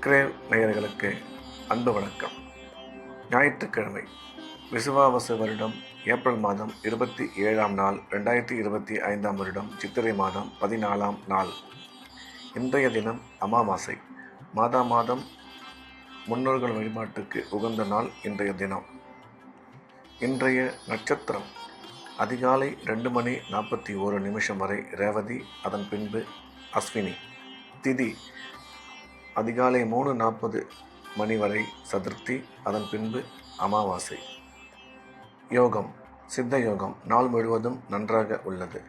Grave நேயர்களுக்கு அன்பு வணக்கம். ஞாயிற்றுக்கிழமை, விசுவாவசு வருடம் ஏப்ரல் மாதம் 27ஆம் நாள் 2025ஆம் வருடம் சித்திரை மாதம் 14ஆம் நாள். இன்றைய தினம் அமாவாசை. மாதம் முன்னோர்கள் வழிபாட்டுக்கு உகந்த நாள் இன்றைய தினம். இன்றைய நட்சத்திரம் அதிகாலை 2:41 வரை ரேவதி, அதன் பின்பு அஸ்வினி. திதி அதிகாலை 3:40 வரை சதுர்த்தி, அதன் பின்பு அமாவாசை. யோகம் சித்த யோகம் நாள் முழுவதும் நன்றாக உள்ளது.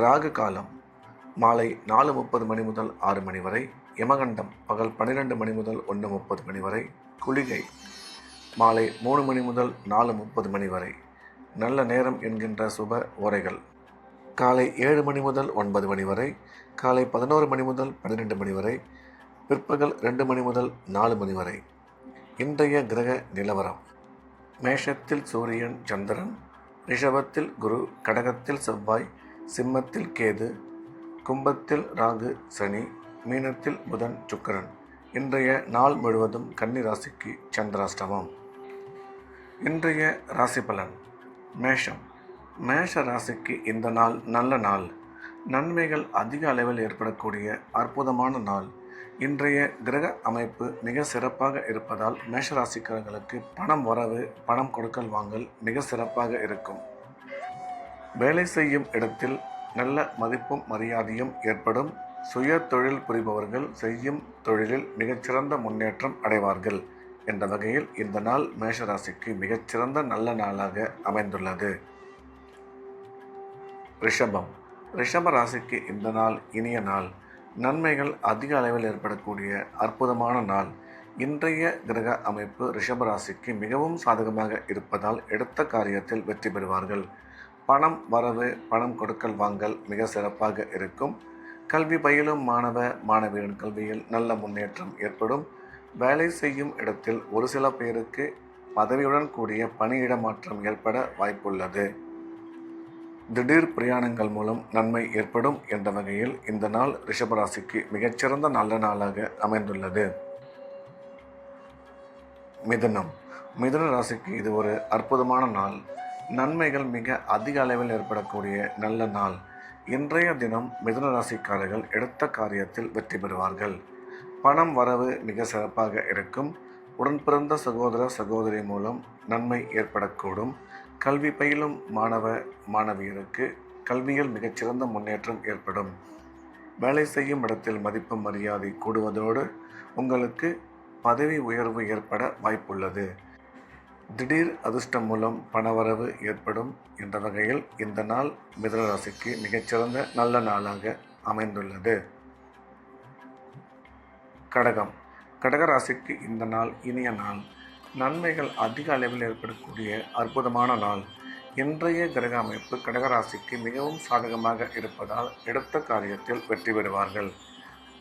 ராகு காலம் மாலை 4:30 முதல் 6 வரை. யமகண்டம் பகல் 12 முதல் 1:30 வரை. குளிகை மாலை 3 முதல் 4:30 வரை. நல்ல நேரம் என்கின்ற சுப ஓரைகள் காலை 7 முதல் 9 வரை, காலை 11 முதல் 12 வரை, பிற்பகல் 2 முதல் 4 வரை. இன்றைய கிரக நிலவரம்: மேஷத்தில் சூரியன் சந்திரன், ரிஷபத்தில் குரு, கடகத்தில் செவ்வாய், சிம்மத்தில் கேது, கும்பத்தில் ராகு சனி, மீனத்தில் புதன் சுக்கிரன். இன்றைய நாள் முழுவதும் கன்னி ராசிக்கு சந்திராஷ்டமம். இன்றைய ராசி பலன்: மேஷம். மேஷ ராசிக்கு இந்த நாள் நல்ல நாள். நன்மைகள் அதிக அளவில் ஏற்படக்கூடிய அற்புதமான நாள். இன்றைய கிரக அமைப்பு மிக சிறப்பாக இருப்பதால் மேஷராசிக்காரர்களுக்கு பணம் வரவு, பணம் கொடுக்கல் வாங்கல் மிக சிறப்பாக இருக்கும். வேலை செய்யும் இடத்தில் நல்ல மதிப்பும் மரியாதையும் ஏற்படும். சுய தொழில் புரிபவர்கள் செய்யும் தொழிலில் மிகச்சிறந்த முன்னேற்றம் அடைவார்கள் என்ற வகையில் இந்த நாள் மேஷராசிக்கு மிகச்சிறந்த நல்ல நாளாக அமைந்துள்ளது. ரிஷபம். ரிஷப ராசிக்கு இந்த நாள் இனிய நாள். நன்மைகள் அதிக அளவில் ஏற்படக்கூடிய அற்புதமான நாள். இன்றைய கிரக அமைப்பு ரிஷபராசிக்கு மிகவும் சாதகமாக இருப்பதால் எடுத்த காரியத்தில் வெற்றி பெறுவார்கள். பணம் வரவு, பணம் கொடுக்கல் வாங்கல் மிக சிறப்பாக இருக்கும். கல்வி பயிலும் மாணவ மாணவியரின் கல்வியில் நல்ல முன்னேற்றம் ஏற்படும். வேலை செய்யும் இடத்தில் ஒரு சில பேருக்கு பதவியுடன் கூடிய பணியிட மாற்றம் ஏற்பட வாய்ப்புள்ளது. திடீர் பிரயாணங்கள் மூலம் நன்மை ஏற்படும் என்ற வகையில் இந்த நாள் ரிஷபராசிக்கு மிகச்சிறந்த நல்ல நாளாக அமைந்துள்ளது. மிதுனம். மிதுன ராசிக்கு இது ஒரு அற்புதமான நாள். நன்மைகள் மிக அதிக அளவில் ஏற்படக்கூடிய நல்ல நாள். இன்றைய தினம் மிதுன ராசிக்காரர்கள் எடுத்த காரியத்தில் வெற்றி பெறுவார்கள். பணம் வரவு மிக சிறப்பாக இருக்கும். உடன் பிறந்த சகோதர சகோதரி மூலம் நன்மை ஏற்படக்கூடும். கல்வி பயிலும் மாணவ மாணவியருக்கு கல்வியில் மிகச்சிறந்த முன்னேற்றம் ஏற்படும். வேலை செய்யும் இடத்தில் மதிப்பு மரியாதை கூடுவதோடு உங்களுக்கு பதவி உயர்வு ஏற்பட வாய்ப்புள்ளது. திடீர் அதிர்ஷ்டம் மூலம் பணவரவு ஏற்படும் என்ற வகையில் இந்த நாள் மிதுன ராசிக்கு மிகச்சிறந்த நல்ல நாளாக அமைந்துள்ளது. கடகம். கடகராசிக்கு இந்த நாள் இனிய நாள். நன்மைகள் அதிக அளவில் ஏற்படக்கூடிய அற்புதமான நாள். இன்றைய கிரக அமைப்பு கடகராசிக்கு மிகவும் சாதகமாக இருப்பதால் எடுத்த காரியத்தில் வெற்றி பெறுவார்கள்.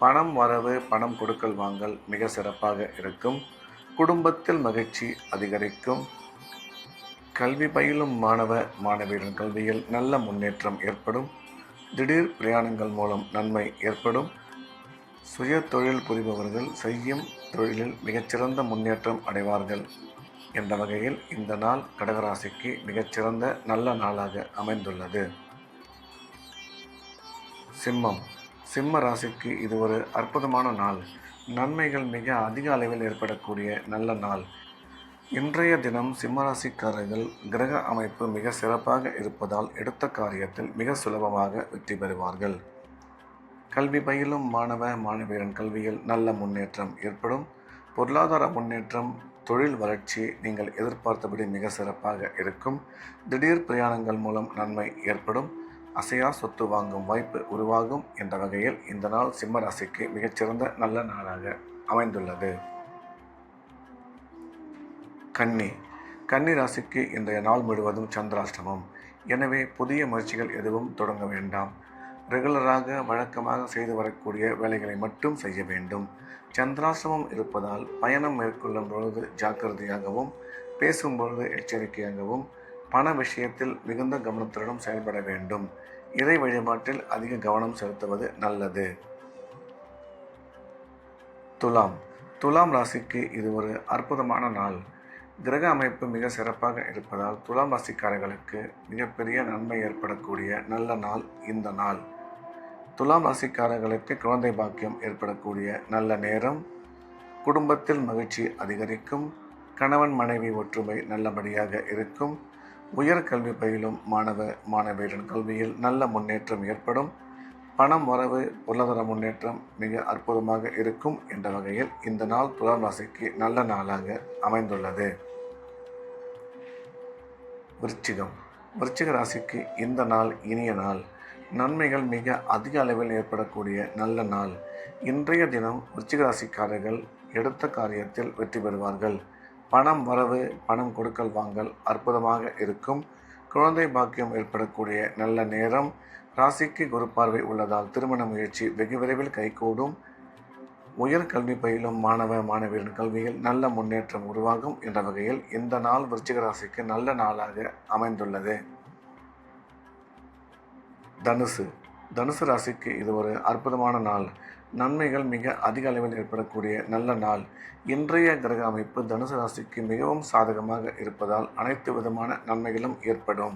பணம் வரவு, பணம் கொடுக்கல் வாங்கல் மிக சிறப்பாக இருக்கும். குடும்பத்தில் மகிழ்ச்சி அதிகரிக்கும். கல்வி பயிலும் மாணவ மாணவியரின் கல்வியில் நல்ல முன்னேற்றம் ஏற்படும். திடீர் பிரயாணங்கள் மூலம் நன்மை ஏற்படும். சுய தொழில் புரிபவர்கள் செய்யும் தொழிலில் மிகச்சிறந்த முன்னேற்றம் அடைவார்கள் என்ற வகையில் இந்த நாள் கடகராசிக்கு மிகச்சிறந்த நல்ல நாளாக அமைந்துள்ளது. சிம்மம். சிம்ம ராசிக்கு இது ஒரு அற்புதமான நாள். நன்மைகள் மிக அதிக அளவில் ஏற்படக்கூடிய நல்ல நாள். இன்றைய தினம் சிம்மராசிக்காரர்கள் கிரக அமைப்பு மிக சிறப்பாக இருப்பதால் எடுத்த காரியத்தில் மிக சுலபமாக வெற்றி பெறுவார்கள். கல்வி பயிலும் மாணவ மாணவியரின் கல்வியில் நல்ல முன்னேற்றம் ஏற்படும். பொருளாதார முன்னேற்றம், தொழில் வளர்ச்சி நீங்கள் எதிர்பார்த்தபடி மிக சிறப்பாக இருக்கும். திடீர் பிரயாணங்கள் மூலம் நன்மை ஏற்படும். அசையா சொத்து வாங்கும் வாய்ப்பு உருவாகும் என்ற வகையில் இந்த நாள் சிம்ம ராசிக்கு மிகச்சிறந்த நல்ல நாளாக அமைந்துள்ளது. கன்னி. கன்னி ராசிக்கு இன்றைய நாள் முழுவதும் சந்திராஷ்டமம். எனவே புதிய முயற்சிகள் எதுவும் தொடங்க வேண்டாம். ரெகுலராக வழக்கமாக செய்து வரக்கூடிய வேலைகளை மட்டும் செய்ய வேண்டும். சந்திராசிரமம் இருப்பதால் பயணம் மேற்கொள்ளும் பொழுது ஜாக்கிரதையாகவும், பேசும்பொழுது எச்சரிக்கையாகவும், பண விஷயத்தில் மிகுந்த கவனத்துடன் செயல்பட வேண்டும். இறை வழிபாட்டில் அதிக கவனம் செலுத்துவது நல்லது. துலாம். துலாம் ராசிக்கு இது ஒரு அற்புதமான நாள். கிரக அமைப்பு மிக சிறப்பாக இருப்பதால் துலாம் ராசிக்காரர்களுக்கு மிகப்பெரிய நன்மை ஏற்படக்கூடிய நல்ல நாள் இந்த நாள். துலாம் ராசிக்காரர்களுக்கு குழந்தை பாக்கியம் ஏற்படக்கூடிய நல்ல நேரம். குடும்பத்தில் மகிழ்ச்சி அதிகரிக்கும். கணவன் மனைவி ஒற்றுமை நல்லபடியாக இருக்கும். உயர்கல்வி பயிலும் மாணவ மாணவியரின் கல்வியில் நல்ல முன்னேற்றம் ஏற்படும். பணம் வரவு பொருளாதார முன்னேற்றம் மிக அற்புதமாக இருக்கும் என்ற வகையில் இந்த நாள் துலாம் ராசிக்கு நல்ல நாளாக அமைந்துள்ளது. விருச்சிக ராசிக்கு இந்த நாள் இனிய நாள். நன்மைகள் மிக அதிக அளவில் ஏற்படக்கூடிய நல்ல நாள். இன்றைய தினம் விருச்சிக ராசிக்காரர்கள் எடுத்த காரியத்தில் வெற்றி பெறுவார்கள். பணம் வரவு பணம் கொடுக்கல் வாங்கல் அற்புதமாக இருக்கும். குழந்தை பாக்கியம் ஏற்படக்கூடிய நல்ல நேரம். ராசிக்கு குரு பார்வை உள்ளதால் திருமண முயற்சி வெகு விரைவில் கைகூடும். உயர்கல்வி பயிலும் மாணவ மாணவியரின் கல்வியில் நல்ல முன்னேற்றம் உருவாகும் என்ற வகையில் இந்த நாள் விருச்சிக ராசிக்கு நல்ல நாளாக அமைந்துள்ளது. தனுசு ராசிக்கு இது ஒரு அற்புதமான நாள். நன்மைகள் மிக அதிக அளவில் ஏற்படக்கூடிய நல்ல நாள். இன்றைய கிரக அமைப்பு தனுசு ராசிக்கு மிகவும் சாதகமாக இருப்பதால் அனைத்து விதமான நன்மைகளும் ஏற்படும்.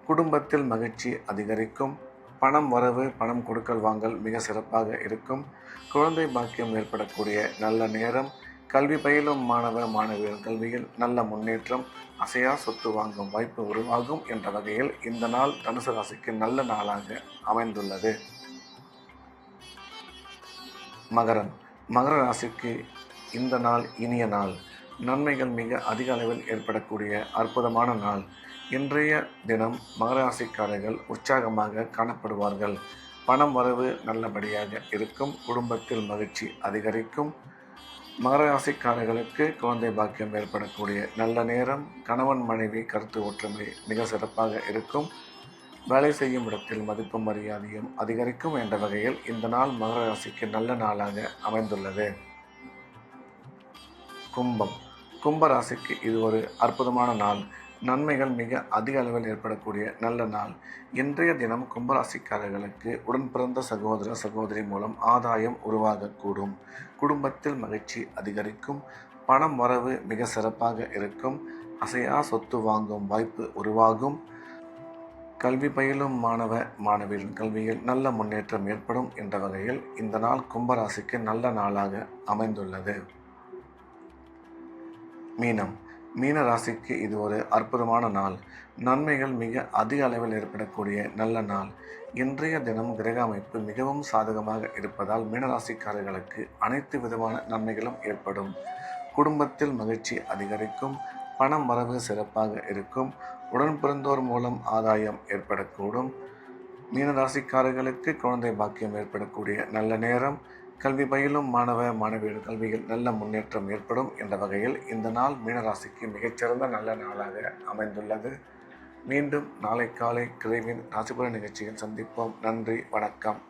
குடும்பத்தில் மகிழ்ச்சி அதிகரிக்கும். பணம் வரவு பணம் கொடுக்கல் வாங்கல் மிக சிறப்பாக இருக்கும். குழந்தை பாக்கியம் ஏற்படக்கூடிய நல்ல நேரம். கல்வி பயிலும் மாணவ மாணவியர் கல்வியில் நல்ல முன்னேற்றம். அசையா சொத்து வாங்கும் வாய்ப்பு உருவாகும் என்ற வகையில் இந்த நாள் தனுசு ராசிக்கு நல்ல நாளாக அமைந்துள்ளது. மகர ராசிக்கு இந்த நாள் இனிய நாள். நன்மைகள் மிக அதிக அளவில் ஏற்படக்கூடிய அற்புதமான நாள். இன்றைய தினம் மகர ராசிக்காரர்கள் உற்சாகமாக காணப்படுவார்கள். பணம் வரவு நல்லபடியாக இருக்கும். குடும்பத்தில் மகிழ்ச்சி அதிகரிக்கும். மகர ராசிக்காரர்களுக்கு குழந்தை பாக்கியம் ஏற்படக்கூடிய நல்ல நேரம். கணவன் மனைவி கருத்து ஒற்றுமை மிக சிறப்பாக இருக்கும். வேலை செய்யும் இடத்தில் மதிப்பும் மரியாதையும் அதிகரிக்கும் என்ற வகையில் இந்த நாள் மகர ராசிக்கு நல்ல நாளாக அமைந்துள்ளது. கும்ப ராசிக்கு இது ஒரு அற்புதமான நாள். நன்மைகள் மிக அதிக அளவில் ஏற்படக்கூடிய நல்ல நாள். இன்றைய தினம் கும்பராசிக்காரர்களுக்கு உடன் பிறந்த சகோதர சகோதரி மூலம் ஆதாயம் உருவாகக்கூடும். குடும்பத்தில் மகிழ்ச்சி அதிகரிக்கும். பணம் வரவு மிக சிறப்பாக இருக்கும். அசையா சொத்து வாங்கும் வாய்ப்பு உருவாகும். கல்வி பயிலும் மாணவ மாணவியரின் கல்வியில் நல்ல முன்னேற்றம் ஏற்படும் என்ற வகையில் இந்த நாள் கும்பராசிக்கு நல்ல நாளாக அமைந்துள்ளது. மீன ராசிக்கு இது ஒரு அற்புதமான நாள். நன்மைகள் மிக அதிக அளவில் ஏற்படக்கூடிய நல்ல நாள். இன்றைய தினம் கிரக அமைப்பு மிகவும் சாதகமாக இருப்பதால் மீனராசிக்காரர்களுக்கு அனைத்து விதமான நன்மைகளும் ஏற்படும். குடும்பத்தில் மகிழ்ச்சி அதிகரிக்கும். பணம் வரவு சிறப்பாக இருக்கும். உடன் பிறந்தோர் மூலம் ஆதாயம் ஏற்படக்கூடும். மீனராசிக்காரர்களுக்கு குழந்தை பாக்கியம் ஏற்படக்கூடிய நல்ல நேரம். கல்வி பயிலும் மாணவ மாணவியர் கல்வியில் நல்ல முன்னேற்றம் ஏற்படும் என்ற வகையில் இந்த நாள் மீனராசிக்கு மிகச்சிறந்த நல்ல நாளாக அமைந்துள்ளது. மீண்டும் நாளை காலை கிழவின் ராசிபலன் நிகழ்ச்சியில் சந்திப்போம். நன்றி, வணக்கம்.